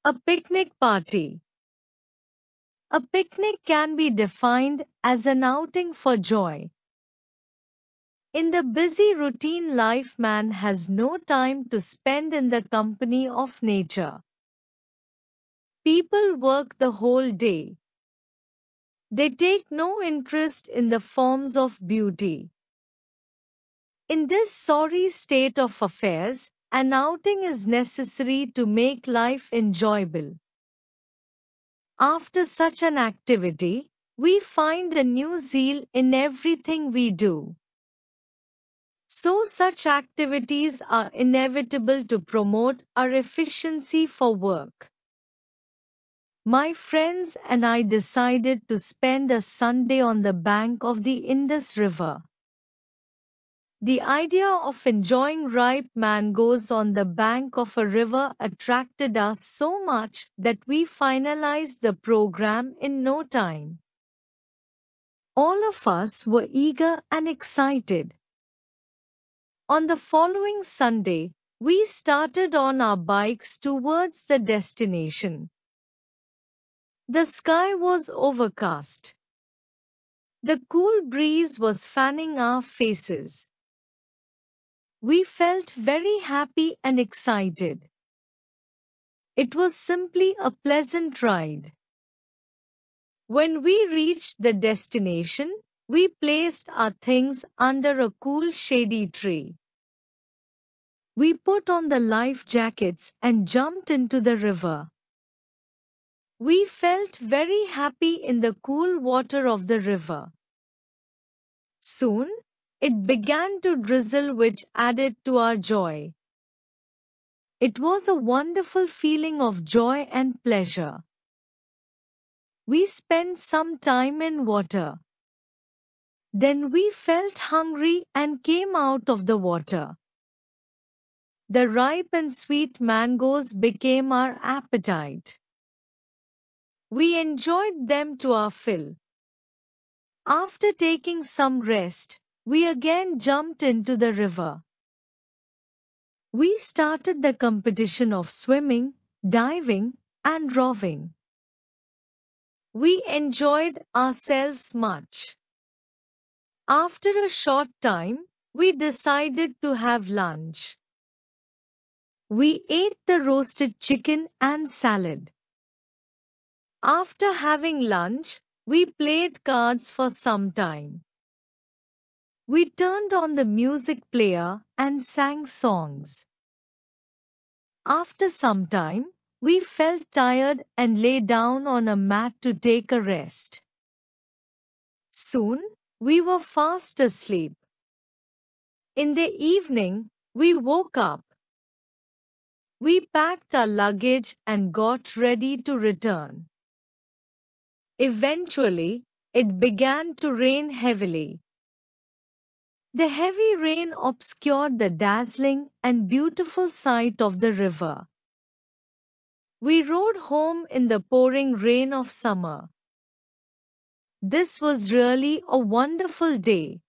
A picnic party. A picnic can be defined as an outing for joy. In the busy routine life, man has no time to spend in the company of nature. People work the whole day. They take no interest in the forms of beauty. In this sorry state of affairs, an outing is necessary to make life enjoyable. After such an activity, we find a new zeal in everything we do. So such activities are inevitable to promote our efficiency for work. My friends and I decided to spend a Sunday on the bank of the Indus River. The idea of enjoying ripe mangoes on the bank of a river attracted us so much that we finalized the program in no time. All of us were eager and excited. On the following Sunday, we started on our bikes towards the destination. The sky was overcast. The cool breeze was fanning our faces. We felt very happy and excited. It was simply a pleasant ride. When we reached the destination, we placed our things under a cool shady tree. We put on the life jackets and jumped into the river. We felt very happy in the cool water of the river. Soon, it began to drizzle, which added to our joy. It was a wonderful feeling of joy and pleasure. We spent some time in water. Then we felt hungry and came out of the water. The ripe and sweet mangoes became our appetite. We enjoyed them to our fill. After taking some rest, we again jumped into the river. We started the competition of swimming, diving, and rowing. We enjoyed ourselves much. After a short time, we decided to have lunch. We ate the roasted chicken and salad. After having lunch, we played cards for some time. We turned on the music player and sang songs. After some time, we felt tired and lay down on a mat to take a rest. Soon, we were fast asleep. In the evening, we woke up. We packed our luggage and got ready to return. Eventually, it began to rain heavily. The heavy rain obscured the dazzling and beautiful sight of the river. We rode home in the pouring rain of summer. This was really a wonderful day.